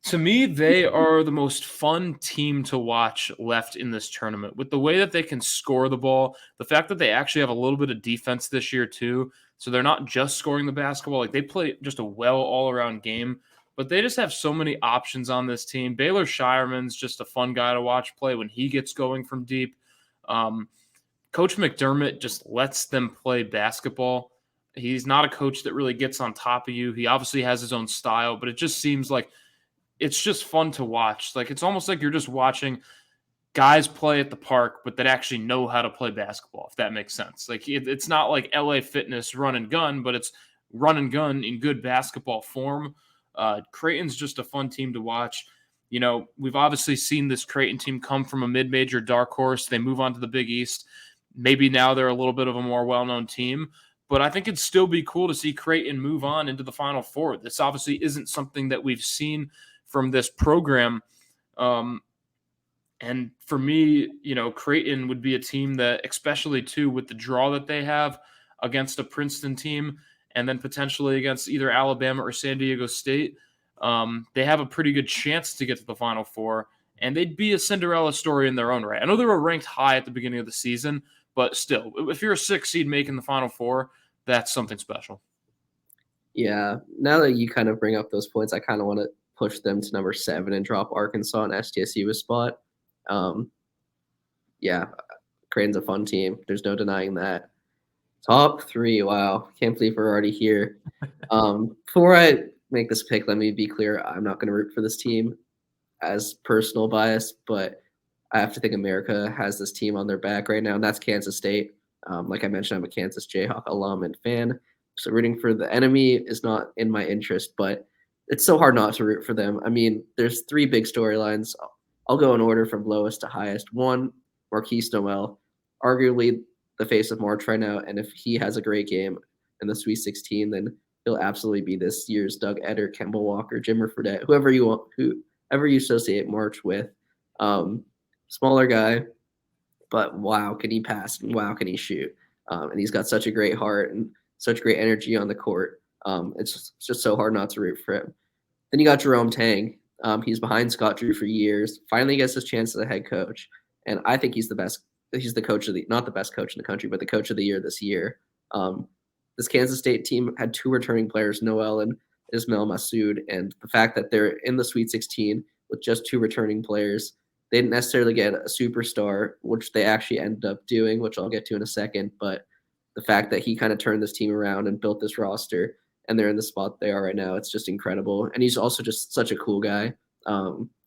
To me, they are the most fun team to watch left in this tournament. With the way that they can score the ball, the fact that they actually have a little bit of defense this year too, so they're not just scoring the basketball. Like they play just a all-around game, but they just have so many options on this team. Baylor Shireman's just a fun guy to watch play when he gets going from deep. Coach McDermott just lets them play basketball. He's not a coach that really gets on top of you. He obviously has his own style, but it just seems like it's just fun to watch. Like it's almost like you're just watching guys play at the park, but that actually know how to play basketball, if that makes sense. Like it's not like LA Fitness run and gun, but it's run and gun in good basketball form. Creighton's just a fun team to watch. We've obviously seen this Creighton team come from a mid-major dark horse. They move on to the Big East. Maybe now they're a little bit of a more well-known team, but I think it'd still be cool to see Creighton move on into the Final Four. This obviously isn't something that we've seen from this program. And for me, Creighton would be a team that, especially too, with the draw that they have, against a Princeton team and then potentially against either Alabama or San Diego State, they have a pretty good chance to get to the Final Four, and they'd be a Cinderella story in their own right. I know they were ranked high at the beginning of the season, but still, if you're a 6 seed making the Final Four, that's something special. Yeah, now that you kind of bring up those points, I kind of want to push them to number 7 and drop Arkansas and SDSU a spot. Yeah, Creighton's a fun team. There's no denying that. Top 3, wow. Can't believe we're already here. Before I make this pick, let me be clear. I'm not going to root for this team as personal bias, but I have to think America has this team on their back right now, and that's Kansas State. Like I mentioned, I'm a Kansas Jayhawk alum and fan, so rooting for the enemy is not in my interest, but it's so hard not to root for them. I mean, there's 3 big storylines. I'll go in order from lowest to highest. 1, Marquise Noel, arguably the face of March right now, and if he has a great game in the Sweet 16, then he'll absolutely be this year's Doug Eder, Kemba Walker, Jimmer Fredette, whoever you associate March with. Smaller guy, but wow, can he pass? Wow, can he shoot? And he's got such a great heart and such great energy on the court. It's just so hard not to root for him. Then you got Jerome Tang. He's behind Scott Drew for years. Finally gets his chance as a head coach, and I think he's the best. He's the coach of the not the best coach in the country, but the coach of the year this year. This Kansas State team had 2 returning players, Noel and Ismail Massoud, and the fact that they're in the Sweet 16 with just 2 returning players, they didn't necessarily get a superstar, which they actually ended up doing, which I'll get to in a second. But the fact that he kind of turned this team around and built this roster, and they're in the spot they are right now, it's just incredible. And he's also just such a cool guy.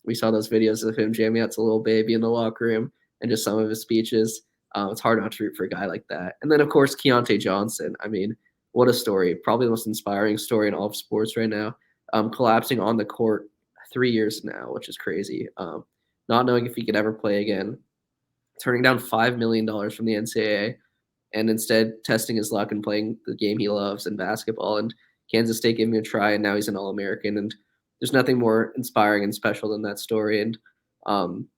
We saw those videos of him jamming out to Lil Baby in the locker room and just some of his speeches. It's hard not to root for a guy like that. And then, of course, Keontae Johnson. I mean, what a story. Probably the most inspiring story in all of sports right now. Collapsing on the court 3 years now, which is crazy. Not knowing if he could ever play again, turning down $5 million from the NCAA, and instead testing his luck and playing the game he loves in basketball. And Kansas State gave him a try, and now he's an All-American. And there's nothing more inspiring and special than that story. And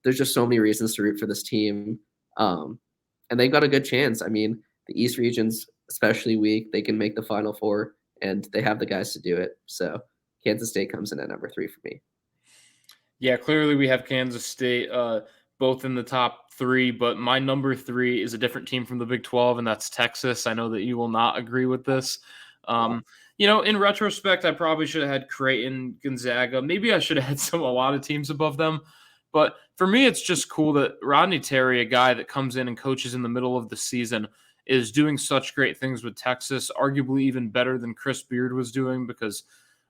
there's just so many reasons to root for this team. And they've got a good chance. I mean, the East region's especially weak. They can make the Final Four, and they have the guys to do it. So Kansas State comes in at number 3 for me. Yeah, clearly we have Kansas State both in the top 3, but my number 3 is a different team from the Big 12, and that's Texas. I know that you will not agree with this. In retrospect, I probably should have had Creighton, Gonzaga. Maybe I should have had a lot of teams above them. But for me, it's just cool that Rodney Terry, a guy that comes in and coaches in the middle of the season, is doing such great things with Texas, arguably even better than Chris Beard was doing because,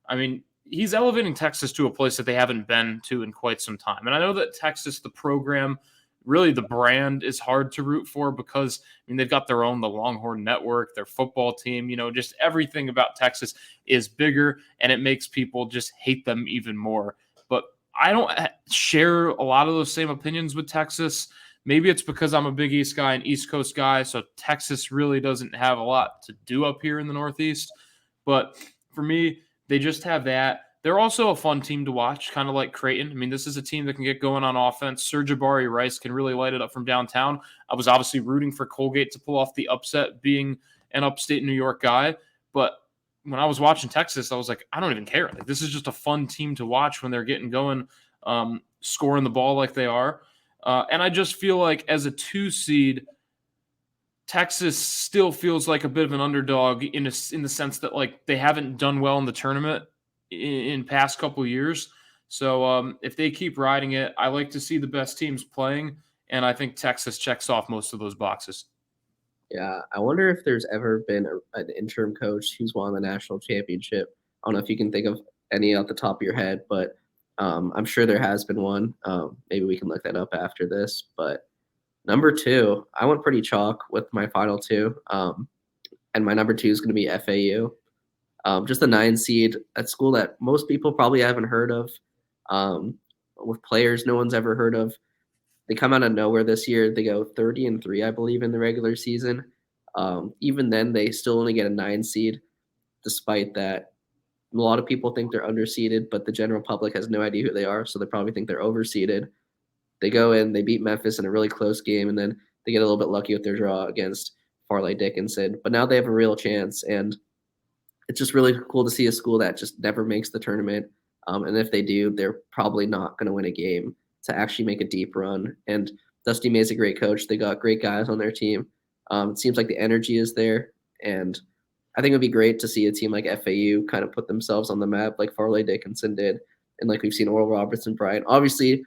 I mean, he's elevating Texas to a place that they haven't been to in quite some time. And I know that Texas, the program, really the brand is hard to root for because, they've got the Longhorn Network, their football team, just everything about Texas is bigger and it makes people just hate them even more. But I don't share a lot of those same opinions with Texas. Maybe it's because I'm a Big East guy and East Coast guy, so Texas really doesn't have a lot to do up here in the Northeast. But for me, they just have that. They're also a fun team to watch, kind of like Creighton. This is a team that can get going on offense. Sir'Jabari Rice can really light it up from downtown. I was obviously rooting for Colgate to pull off the upset being an upstate New York guy. But when I was watching Texas, I was like, I don't even care. Like, this is just a fun team to watch when they're getting going, scoring the ball like they are. And I just feel like as a 2 seed, Texas still feels like a bit of an underdog in the sense that like they haven't done well in the tournament in past couple of years. So if they keep riding it, I like to see the best teams playing, and I think Texas checks off most of those boxes. Yeah, I wonder if there's ever been an interim coach who's won the national championship. I don't know if you can think of any off the top of your head, but I'm sure there has been one. Maybe we can look that up after this. But number 2, I went pretty chalk with my final 2. And my number 2 is going to be FAU. Just the 9 seed, at school that most people probably haven't heard of, with players no one's ever heard of. They come out of nowhere this year. They go 30-3, I believe, in the regular season. Even then, they still only get a 9 seed, despite that. A lot of people think they're underseeded, but the general public has no idea who they are, so they probably think they're overseeded. They go in, they beat Memphis in a really close game, and then they get a little bit lucky with their draw against Farley Dickinson, but now they have a real chance, and it's just really cool to see a school that just never makes the tournament. And if they do, they're probably not going to win a game to actually make a deep run. And Dusty May's a great coach. They got great guys on their team. It seems like the energy is there, and I think it would be great to see a team like FAU kind of put themselves on the map like Farley Dickinson did, and like we've seen Oral Robertson, Bryant. Obviously,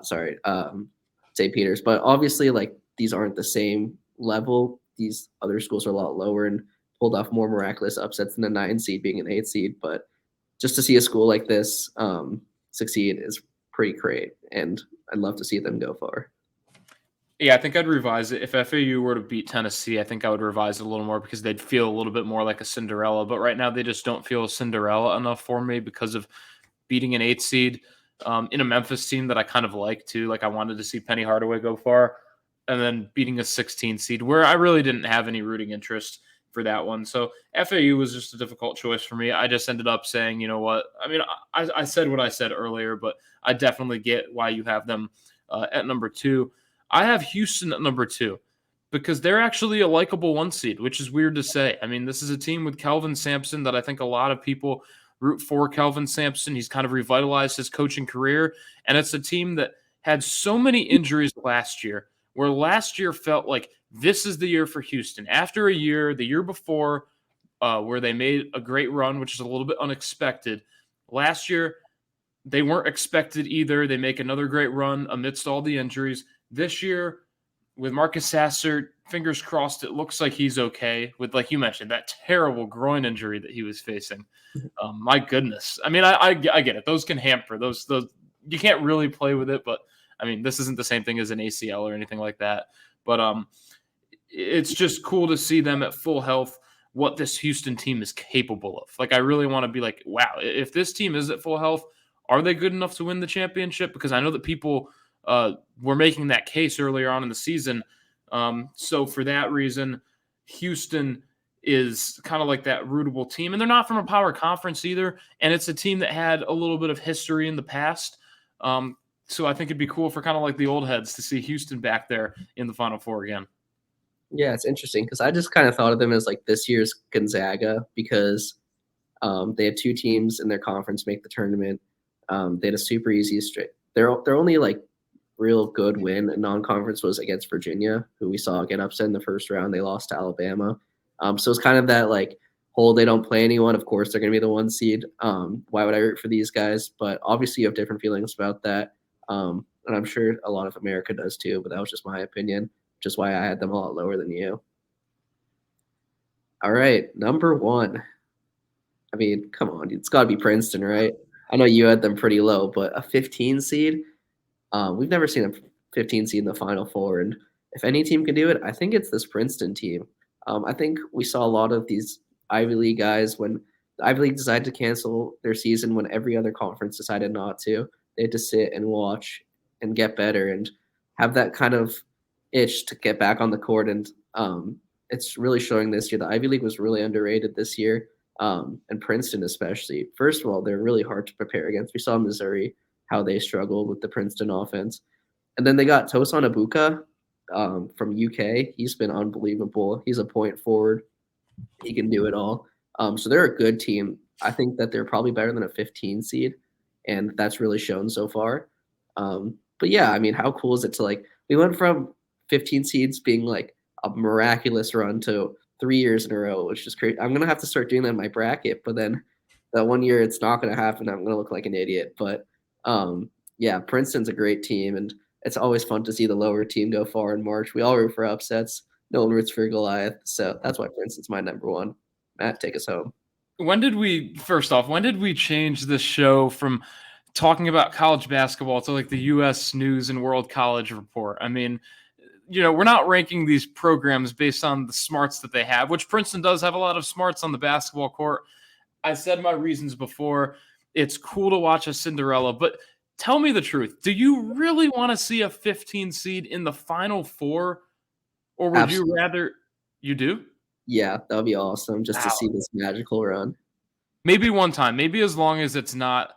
St. Peter's, but obviously, like these aren't the same level. These other schools are a lot lower and pulled off more miraculous upsets than the 9 seed being an 8 seed. But just to see a school like this succeed is pretty great, and I'd love to see them go far. Yeah, I think I'd revise it. If FAU were to beat Tennessee, I think I would revise it a little more because they'd feel a little bit more like a Cinderella. But right now, they just don't feel Cinderella enough for me because of beating an 8 seed in a Memphis team that I kind of like too. Like I wanted to see Penny Hardaway go far, and then beating a 16 seed where I really didn't have any rooting interest for that one. So FAU was just a difficult choice for me. I just ended up saying, you know what? I mean, I said what I said earlier, but I definitely get why you have them at number 2. I have Houston at number 2 because they're actually a likable 1 seed, which is weird to say. I mean, this is a team with Kelvin Sampson that I think a lot of people root for. Kelvin Sampson, he's kind of revitalized his coaching career, and it's a team that had so many injuries last year, where last year felt like this is the year for Houston. After a year, the year before, where they made a great run, which is a little bit unexpected. Last year, they weren't expected either. They make another great run amidst all the injuries. This year, with Marcus Sasser, fingers crossed, it looks like he's okay with, like you mentioned, that terrible groin injury that he was facing. My goodness. I mean, I get it. Those can hamper. Those you can't really play with it, but I mean, this isn't the same thing as an ACL or anything like that. But it's just cool to see them at full health, what this Houston team is capable of. Like, I really want to be like, wow, if this team is at full health, are they good enough to win the championship? Because I know that people were making that case earlier on in the season. So for that reason, Houston is kind of like that rootable team. And they're not from a power conference either. And it's a team that had a little bit of history in the past. So I think it'd be cool for kind of like the old heads to see Houston back there in the Final Four again. Yeah, it's interesting because I just kind of thought of them as like this year's Gonzaga because they had 2 teams in their conference make the tournament. They had a super easy straight. Their only like real good win in non-conference was against Virginia, who we saw get upset in the first round. They lost to Alabama. So it's kind of that like whole they don't play anyone. Of course, they're going to be the 1 seed. Why would I root for these guys? But obviously, you have different feelings about that. And I'm sure a lot of America does too, but that was just my opinion, which is why I had them a lot lower than you. All right, number 1. I mean, come on, it's got to be Princeton, right? I know you had them pretty low, but a 15 seed? We've never seen a 15 seed in the Final Four, and if any team can do it, I think it's this Princeton team. I think we saw a lot of these Ivy League guys when the Ivy League decided to cancel their season when every other conference decided not to. They had to sit and watch and get better and have that kind of itch to get back on the court. And it's really showing this year. The Ivy League was really underrated this year, and Princeton especially. First of all, they're really hard to prepare against. We saw Missouri, how they struggled with the Princeton offense. And then they got Tosin Abuka from UK. He's been unbelievable. He's a point forward. He can do it all. So they're a good team. I think that they're probably better than a 15 seed, and that's really shown so far. But yeah, I mean, how cool is it to like we went from 15 seeds being like a miraculous run to 3 years in a row, which is crazy. I'm gonna have to start doing that in my bracket, but then that 1 year it's not gonna happen. I'm gonna look like an idiot. But yeah, Princeton's a great team, and it's always fun to see the lower team go far in March. We all root for upsets. No one roots for Goliath, so that's why Princeton's my number 1. Matt, take us home. When did we change this show from talking about college basketball to like the U.S. News and World College Report? I mean, you know, we're not ranking these programs based on the smarts that they have, which Princeton does have a lot of smarts on the basketball court. I said my reasons before. It's cool to watch a Cinderella, but tell me the truth. Do you really want to see a 15 seed in the Final Four, or would Absolutely. you rather you do? Yeah, that would be awesome just to Wow. see this magical run. Maybe one time, maybe as long as it's not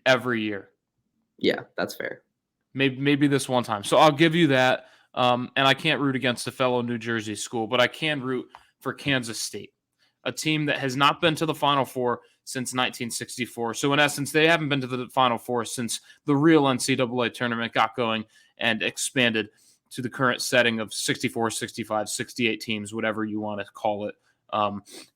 every year. Yeah, that's fair. Maybe this one time. So I'll give you that. And I can't root against a fellow New Jersey school, but I can root for Kansas State, a team that has not been to the Final Four since 1964. So in essence, they haven't been to the Final Four since the real NCAA tournament got going and expanded to the current setting of 64, 65, 68 teams, whatever you want to call it,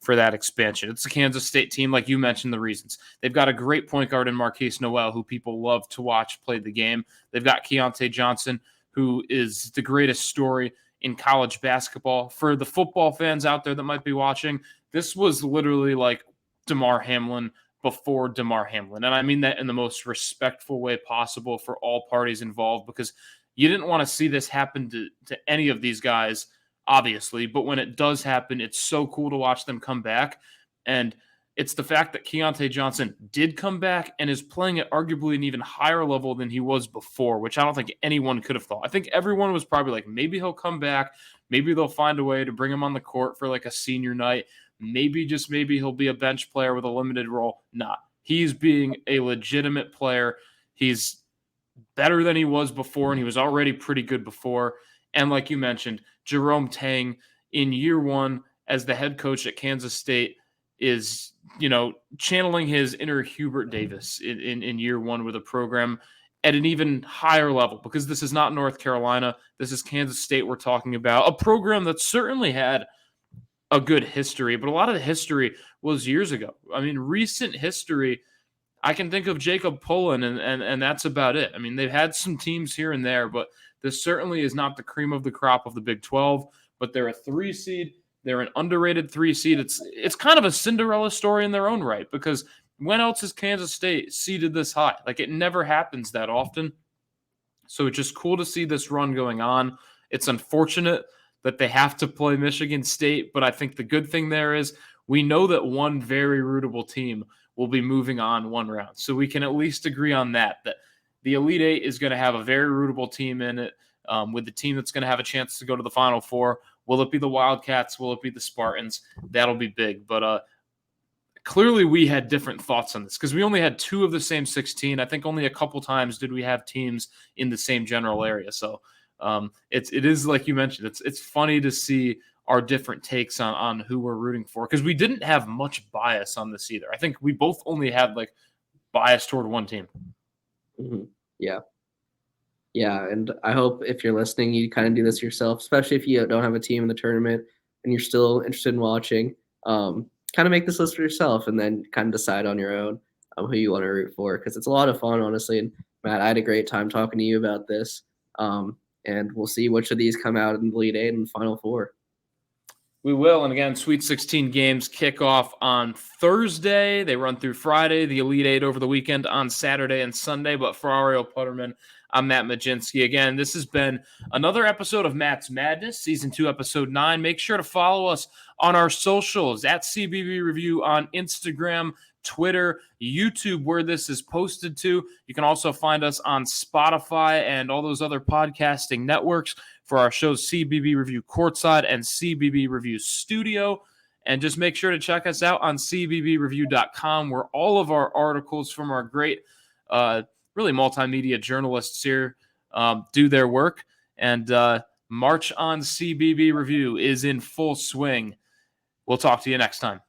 for that expansion. It's a Kansas State team, like you mentioned the reasons. They've got a great point guard in Marquise Noel, who people love to watch play the game. They've got Keontae Johnson, who is the greatest story in college basketball. For the football fans out there that might be watching, this was literally like DeMar Hamlin before DeMar Hamlin. And I mean that in the most respectful way possible for all parties involved, because you didn't want to see this happen to any of these guys, obviously. But when it does happen, it's so cool to watch them come back. And it's the fact that Keontae Johnson did come back and is playing at arguably an even higher level than he was before, which I don't think anyone could have thought. I think everyone was probably like, maybe he'll come back. Maybe they'll find a way to bring him on the court for like a senior night. Maybe, just maybe, he'll be a bench player with a limited role. Nah, he's being a legitimate player. He's better than he was before, and he was already pretty good before. And like you mentioned, Jerome Tang in year one as the head coach at Kansas State is, channeling his inner Hubert Davis in year one with a program at an even higher level, because this is not North Carolina. This is Kansas State we're talking about, a program that certainly had a good history, but a lot of the history was years ago. I mean, recent history, I can think of Jacob Pullen, and that's about it. I mean, they've had some teams here and there, but this certainly is not the cream of the crop of the Big 12, but they're a 3 seed. They're an underrated 3 seed. It's kind of a Cinderella story in their own right, because when else is Kansas State seeded this high? Like, it never happens that often. So it's just cool to see this run going on. It's unfortunate that they have to play Michigan State, but I think the good thing there is we know that one very rootable team will be moving on one round. So we can at least agree on that the Elite Eight is going to have a very rootable team in it, with the team that's going to have a chance to go to the Final Four. Will it be the Wildcats? Will it be the Spartans? That'll be big. But clearly we had different thoughts on this, because we only had 2 of the same 16. I think only a couple times did we have teams in the same general area. So it is like you mentioned, it's funny to see our different takes on who we're rooting for, because we didn't have much bias on this either. I think we both only had like bias toward one team. Mm-hmm. Yeah, and I hope if you're listening, you kind of do this yourself, especially if you don't have a team in the tournament and you're still interested in watching. Kind of make this list for yourself and then kind of decide on your own who you want to root for, because it's a lot of fun, honestly. And Matt, I had a great time talking to you about this. And we'll see which of these come out in the Elite Eight and Final Four. We will. And again, Sweet 16 games kick off on Thursday. They run through Friday. The Elite Eight over the weekend on Saturday and Sunday. But for Ariel Puterman, I'm Matt Mlodzinski. Again, this has been another episode of Matt's Madness, Season 2, Episode 9. Make sure to follow us on our socials at CBB Review on Instagram, Twitter, YouTube, where this is posted to. You can also find us on Spotify and all those other podcasting networks for our shows CBB Review Courtside and CBB Review Studio. And just make sure to check us out on cbbreview.com, where all of our articles from our great, really multimedia journalists here do their work. And March on CBB Review is in full swing. We'll talk to you next time.